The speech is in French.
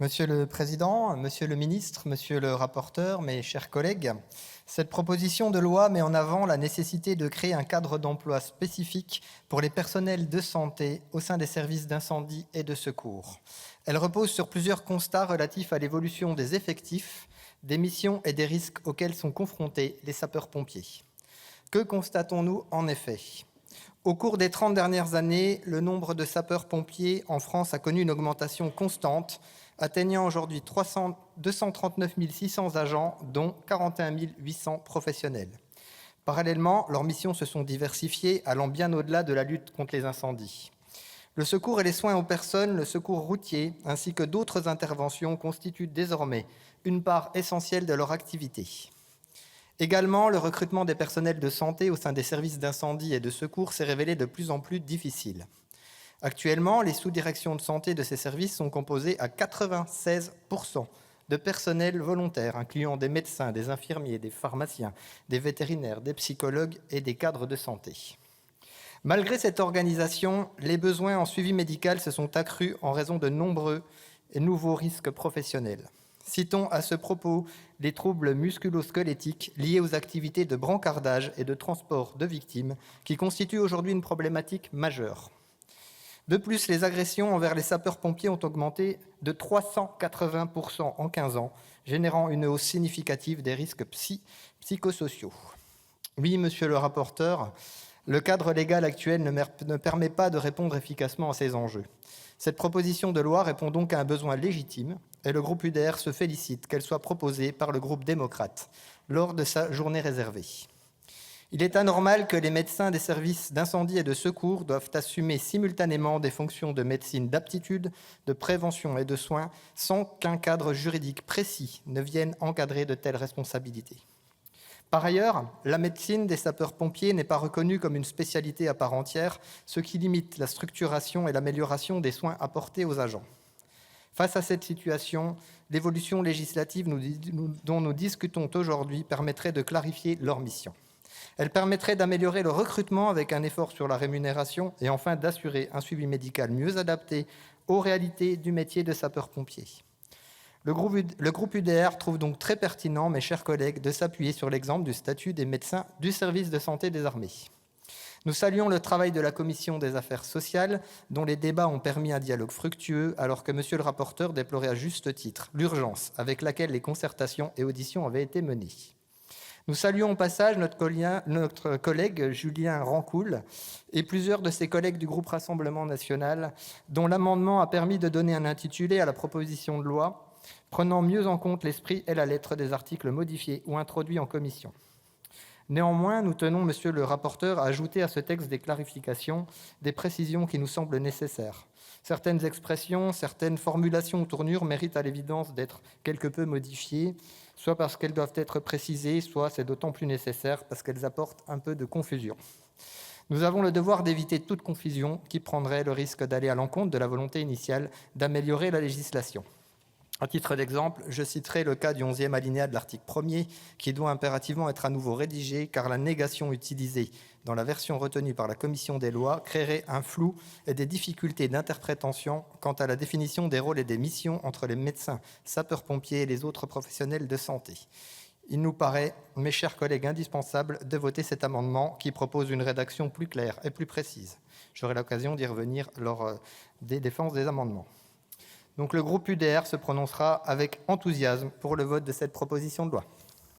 Monsieur le Président, Monsieur le Ministre, Monsieur le rapporteur, mes chers collègues, cette proposition de loi met en avant la nécessité de créer un cadre d'emploi spécifique pour les personnels de santé au sein des services d'incendie et de secours. Elle repose sur plusieurs constats relatifs à l'évolution des effectifs, des missions et des risques auxquels sont confrontés les sapeurs-pompiers. Que constatons-nous en effet ? Au cours des 30 dernières années, le nombre de sapeurs-pompiers en France a connu une augmentation constante, atteignant aujourd'hui 239 600 agents, dont 41 800 professionnels. Parallèlement, leurs missions se sont diversifiées, allant bien au-delà de la lutte contre les incendies. Le secours et les soins aux personnes, le secours routier, ainsi que d'autres interventions constituent désormais une part essentielle de leur activité. Également, le recrutement des personnels de santé au sein des services d'incendie et de secours s'est révélé de plus en plus difficile. Actuellement, les sous-directions de santé de ces services sont composées à 96% de personnel volontaire, incluant des médecins, des infirmiers, des pharmaciens, des vétérinaires, des psychologues et des cadres de santé. Malgré cette organisation, les besoins en suivi médical se sont accrus en raison de nombreux et nouveaux risques professionnels. Citons à ce propos les troubles musculo-squelettiques liés aux activités de brancardage et de transport de victimes, qui constituent aujourd'hui une problématique majeure. De plus, les agressions envers les sapeurs-pompiers ont augmenté de 380% en 15 ans, générant une hausse significative des risques psychosociaux. Oui, monsieur le rapporteur, le cadre légal actuel ne permet pas de répondre efficacement à ces enjeux. Cette proposition de loi répond donc à un besoin légitime et le groupe UDR se félicite qu'elle soit proposée par le groupe démocrate lors de sa journée réservée. Il est anormal que les médecins des services d'incendie et de secours doivent assumer simultanément des fonctions de médecine d'aptitude, de prévention et de soins sans qu'un cadre juridique précis ne vienne encadrer de telles responsabilités. Par ailleurs, la médecine des sapeurs-pompiers n'est pas reconnue comme une spécialité à part entière, ce qui limite la structuration et l'amélioration des soins apportés aux agents. Face à cette situation, l'évolution législative dont nous discutons aujourd'hui permettrait de clarifier leur mission. Elle permettrait d'améliorer le recrutement avec un effort sur la rémunération et enfin d'assurer un suivi médical mieux adapté aux réalités du métier de sapeur-pompier. Le groupe UDR trouve donc très pertinent, mes chers collègues, de s'appuyer sur l'exemple du statut des médecins du service de santé des armées. Nous saluons le travail de la Commission des affaires sociales, dont les débats ont permis un dialogue fructueux, alors que monsieur le rapporteur déplorait à juste titre l'urgence avec laquelle les concertations et auditions avaient été menées. Nous saluons au passage notre collègue Julien Rancoul et plusieurs de ses collègues du groupe Rassemblement national, dont l'amendement a permis de donner un intitulé à la proposition de loi, prenant mieux en compte l'esprit et la lettre des articles modifiés ou introduits en commission. Néanmoins, nous tenons, monsieur le rapporteur, à ajouter à ce texte des clarifications, des précisions qui nous semblent nécessaires. Certaines expressions, certaines formulations ou tournures méritent à l'évidence d'être quelque peu modifiées, soit parce qu'elles doivent être précisées, soit c'est d'autant plus nécessaire parce qu'elles apportent un peu de confusion. Nous avons le devoir d'éviter toute confusion qui prendrait le risque d'aller à l'encontre de la volonté initiale d'améliorer la législation. À titre d'exemple, je citerai le cas du 11e alinéa de l'article 1er qui doit impérativement être à nouveau rédigé car la négation utilisée dans la version retenue par la commission des lois créerait un flou et des difficultés d'interprétation quant à la définition des rôles et des missions entre les médecins, sapeurs-pompiers et les autres professionnels de santé. Il nous paraît, mes chers collègues, indispensable de voter cet amendement qui propose une rédaction plus claire et plus précise. J'aurai l'occasion d'y revenir lors des défenses des amendements. Donc le groupe UDR se prononcera avec enthousiasme pour le vote de cette proposition de loi.